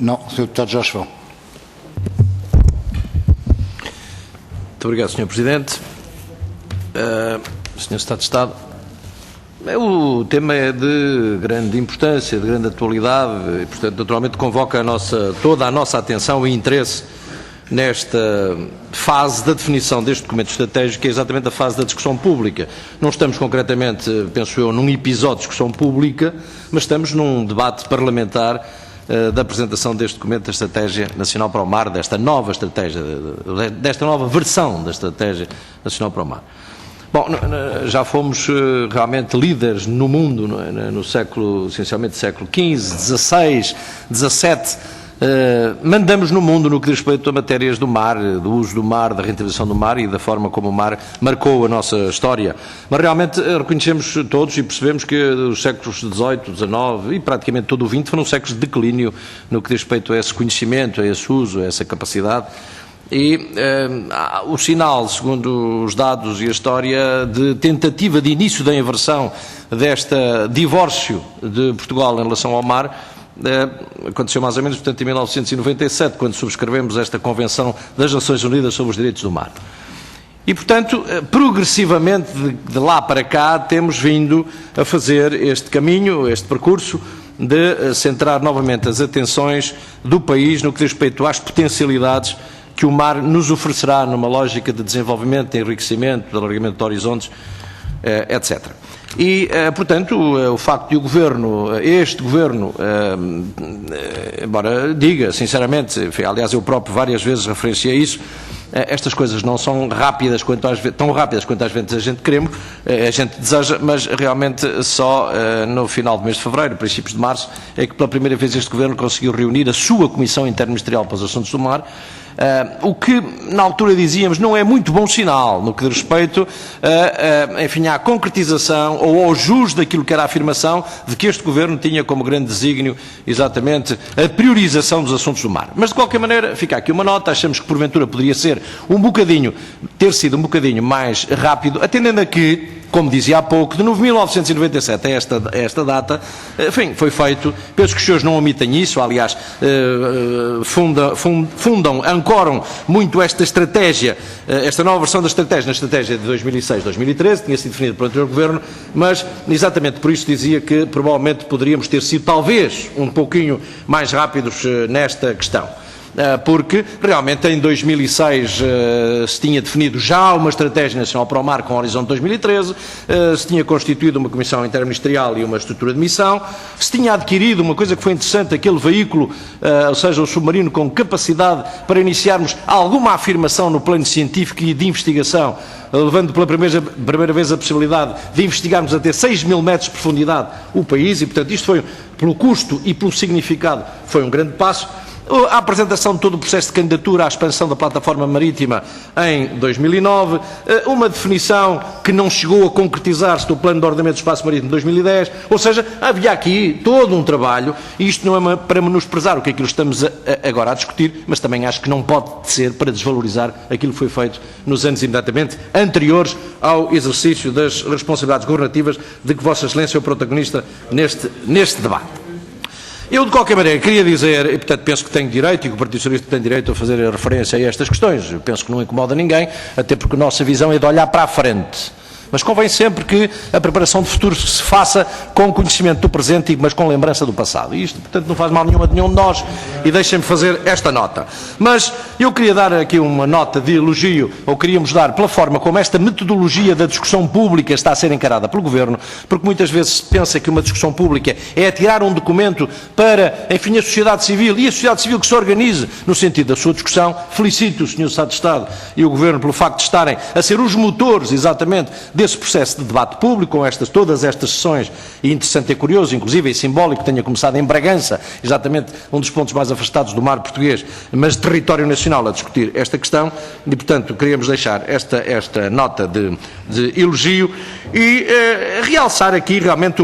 Não, Sr. Deputado Jorge Fão. Muito obrigado, Sr. Presidente. Sr. Secretário de Estado, o tema é de grande importância, de grande atualidade e, portanto, naturalmente convoca toda a nossa atenção e interesse nesta fase da definição deste documento estratégico, que é exatamente a fase da discussão pública. Não estamos concretamente, penso eu, num episódio de discussão pública, mas estamos num debate parlamentar da apresentação deste documento da Estratégia Nacional para o Mar, desta nova estratégia, desta nova versão da Estratégia Nacional para o Mar. Bom, já fomos realmente líderes no mundo, no século, essencialmente século XV, XVI, XVII, mandamos no mundo no que diz respeito a matérias do mar, do uso do mar, da rentabilização do mar e da forma como o mar marcou a nossa história. Mas realmente reconhecemos todos e percebemos que os séculos XVIII, XIX e praticamente todo o XX foram séculos de declínio no que diz respeito a esse conhecimento, a esse uso, a essa capacidade. E o sinal, segundo os dados e a história, de tentativa de início da inversão deste divórcio de Portugal em relação ao mar aconteceu mais ou menos, portanto, em 1997, quando subscrevemos esta Convenção das Nações Unidas sobre os Direitos do Mar. E, portanto, progressivamente, de lá para cá, temos vindo a fazer este caminho, este percurso, de centrar novamente as atenções do país no que diz respeito às potencialidades que o mar nos oferecerá numa lógica de desenvolvimento, de enriquecimento, de alargamento de horizontes, etc. E, portanto, o facto de o Governo, este Governo, embora diga, sinceramente, aliás, eu próprio várias vezes referenciei isso, estas coisas não são rápidas tão rápidas quanto às vezes a gente queremos, a gente deseja, mas realmente só no final do mês de fevereiro, princípios de março, é que pela primeira vez este Governo conseguiu reunir a sua Comissão Interministerial para os Assuntos do Mar, o que na altura dizíamos não é muito bom sinal no que diz respeito enfim, à concretização ou ao jus daquilo que era a afirmação de que este Governo tinha como grande desígnio exatamente a priorização dos assuntos do mar. Mas de qualquer maneira fica aqui uma nota, achamos que porventura poderia ser ter sido um bocadinho mais rápido, atendendo a que, como dizia há pouco, de 1997 a esta data, enfim, foi feito, penso que os senhores não omitem isso, aliás, ancoram muito esta estratégia, esta nova versão da estratégia, na estratégia de 2006-2013, tinha sido definida pelo anterior Governo, mas exatamente por isso dizia que provavelmente poderíamos ter sido talvez um pouquinho mais rápidos nesta questão. Porque realmente em 2006 se tinha definido já uma estratégia nacional para o mar com o horizonte 2013, se tinha constituído uma comissão interministerial e uma estrutura de missão, se tinha adquirido uma coisa que foi interessante, aquele veículo, ou seja, o submarino com capacidade para iniciarmos alguma afirmação no plano científico e de investigação, levando pela primeira vez a possibilidade de investigarmos até 6.000 metros de profundidade o país e, portanto, isto foi, pelo custo e pelo significado, foi um grande passo. A apresentação de todo o processo de candidatura à expansão da plataforma marítima em 2009, uma definição que não chegou a concretizar-se do Plano de Ordenamento do Espaço Marítimo de 2010, ou seja, havia aqui todo um trabalho, e isto não é para menosprezar o que aquilo estamos agora a discutir, mas também acho que não pode ser para desvalorizar aquilo que foi feito nos anos imediatamente anteriores ao exercício das responsabilidades governativas de que Vossa Excelência é o protagonista neste debate. Eu, de qualquer maneira, queria dizer, e portanto penso que tenho direito, e que o Partido Socialista tem direito a fazer referência a estas questões, eu penso que não incomoda ninguém, até porque a nossa visão é de olhar para a frente. Mas convém sempre que a preparação de futuro se faça com conhecimento do presente, mas com lembrança do passado. E isto, portanto, não faz mal nenhuma de nenhum de nós, e deixem-me fazer esta nota. Mas eu queria dar aqui uma nota de elogio, ou queríamos dar pela forma como esta metodologia da discussão pública está a ser encarada pelo Governo, porque muitas vezes se pensa que uma discussão pública é tirar um documento para, enfim, a sociedade civil, e a sociedade civil que se organize no sentido da sua discussão. Felicito o Sr. Secretário de Estado e o Governo pelo facto de estarem a ser os motores, exatamente, desse processo de debate público, com todas estas sessões, e interessante e curioso, inclusive e simbólico, que tenha começado em Bragança, exatamente um dos pontos mais afastados do mar português, mas de território nacional, a discutir esta questão, e portanto queríamos deixar esta nota de elogio e realçar aqui realmente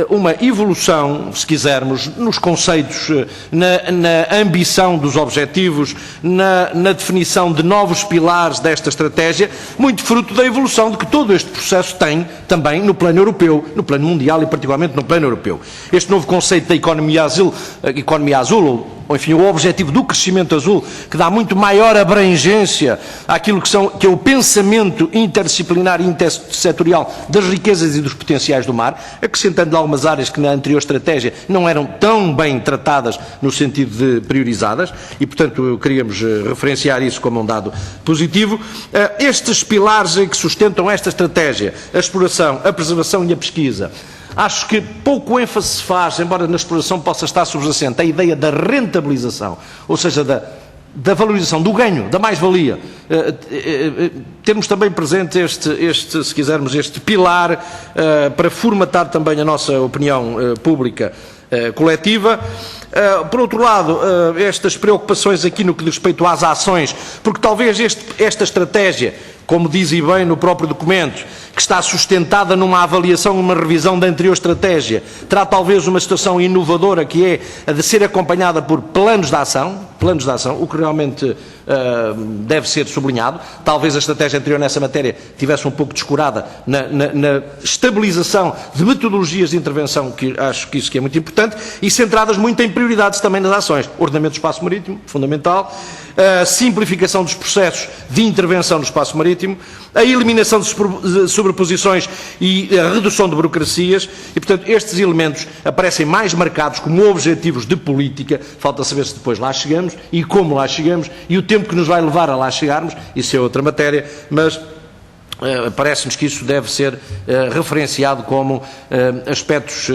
uma evolução, se quisermos, nos conceitos, na ambição dos objetivos, na definição de novos pilares desta estratégia, muito fruto da evolução de que todo este processo tem também no plano europeu, no plano mundial e particularmente no plano europeu. Este novo conceito da economia azul, ou enfim, o objetivo do crescimento azul, que dá muito maior abrangência àquilo que é o pensamento interdisciplinar e intersetorial das riquezas e dos potenciais do mar, acrescentando algumas áreas que na anterior estratégia não eram tão bem tratadas no sentido de priorizadas, e portanto queríamos referenciar isso como um dado positivo. Estes pilares que sustentam esta estratégia, a exploração, a preservação e a pesquisa, acho que pouco ênfase se faz, embora na exploração possa estar subjacente, a ideia da rentabilização, ou seja, da valorização, do ganho, da mais-valia. Termos também presente se quisermos, este pilar para formatar também a nossa opinião pública coletiva. Por outro lado, estas preocupações aqui no que diz respeito às ações, porque talvez esta estratégia, como diz e bem no próprio documento, que está sustentada numa avaliação, numa revisão da anterior estratégia, terá talvez uma situação inovadora, que é a de ser acompanhada por planos de ação, o que realmente deve ser sublinhado. Talvez a estratégia anterior nessa matéria tivesse um pouco descurada na estabilização de metodologias de intervenção, que acho que isso que é muito importante, e centradas muito em prioridades também nas ações. Ordenamento do espaço marítimo, fundamental, a simplificação dos processos de intervenção no espaço marítimo, a eliminação de sobreposições e a redução de burocracias, e portanto estes elementos aparecem mais marcados como objetivos de política. Falta saber se depois lá chegamos e como lá chegamos e o tempo que nos vai levar a lá chegarmos, isso é outra matéria, mas parece-nos que isso deve ser referenciado como aspectos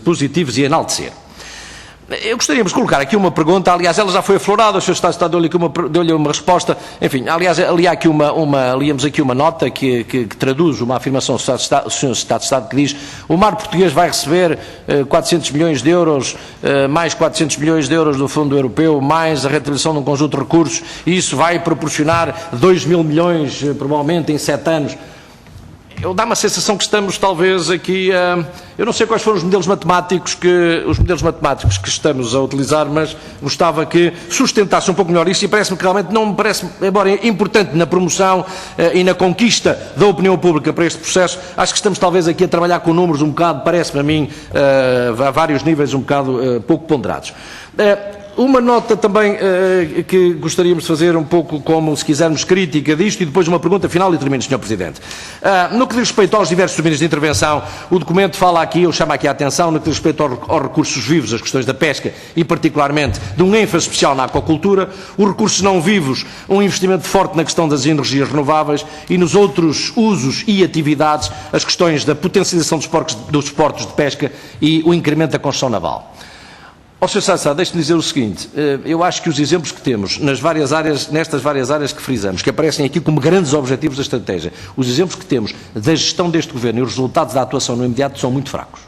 positivos e enaltecer. Eu gostaria de colocar aqui uma pergunta, aliás, ela já foi aflorada, o Sr. Estado deu-lhe uma resposta, enfim, aliás, líamos aqui uma nota que traduz uma afirmação do Sr. Estado de Estado que diz: o mar português vai receber 400 milhões de euros, mais 400 milhões de euros do Fundo Europeu, mais a realização de um conjunto de recursos, e isso vai proporcionar 2 mil milhões, provavelmente, em 7 anos. Dá-me a sensação que estamos talvez aqui, eu não sei quais foram os modelos matemáticos que estamos a utilizar, mas gostava que sustentasse um pouco melhor isso, e parece-me que realmente não me parece, embora importante na promoção e na conquista da opinião pública para este processo, acho que estamos talvez aqui a trabalhar com números um bocado, parece-me a mim, a vários níveis um bocado pouco ponderados. Uma nota também que gostaríamos de fazer um pouco como, se quisermos, crítica disto, e depois uma pergunta final e termino, Sr. Presidente. No que diz respeito aos diversos domínios de intervenção, o documento fala aqui, eu chamo aqui a atenção, no que diz respeito aos recursos vivos, as questões da pesca e particularmente de um ênfase especial na aquacultura, os recursos não vivos, um investimento forte na questão das energias renováveis, e nos outros usos e atividades, as questões da potencialização dos portos de pesca e o incremento da construção naval. Ó Sr. Estado, deixe-me dizer o seguinte: eu acho que os exemplos que temos nestas várias áreas que frisamos, que aparecem aqui como grandes objetivos da estratégia, os exemplos que temos da gestão deste Governo e os resultados da atuação no imediato são muito fracos.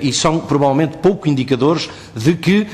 E são provavelmente pouco indicadores de que,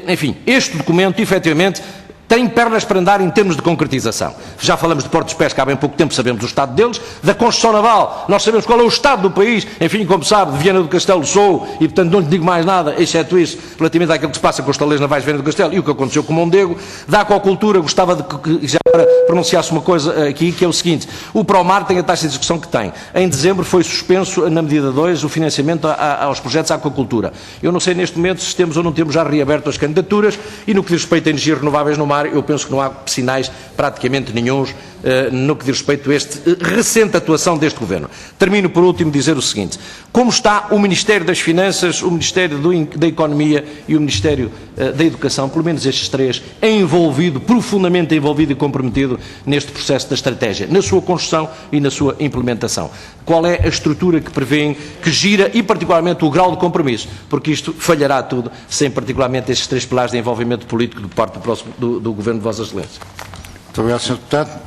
enfim, este documento efetivamente tem pernas para andar em termos de concretização. Já falamos de portos de pesca há bem pouco tempo, sabemos o estado deles. Da construção naval, nós sabemos qual é o estado do país. Enfim, como sabe, de Viana do Castelo sou, e portanto não lhe digo mais nada, exceto isso, relativamente àquilo que se passa com os taleiros navais de Viana do Castelo e o que aconteceu com o Mondego. Da aquacultura, gostava de que já pronunciasse uma coisa aqui, que é o seguinte: o Promar tem a taxa de execução que tem. Em dezembro foi suspenso, na medida 2, o financiamento aos projetos de aquacultura. Eu não sei neste momento se temos ou não temos já reaberto as candidaturas, e no que diz respeito a energias renováveis no mar, eu penso que não há sinais praticamente nenhuns no que diz respeito a esta recente atuação deste Governo. Termino por último dizer o seguinte: como está o Ministério das Finanças, o Ministério da Economia e o Ministério da Educação, pelo menos estes três, profundamente envolvido e comprometido neste processo da estratégia, na sua construção e na sua implementação? Qual é a estrutura que prevêem, que gira, e particularmente o grau de compromisso? Porque isto falhará tudo sem particularmente estes três pilares de envolvimento político por parte do Governo de Vossa Excelência. Muito obrigado, Sr. Deputado.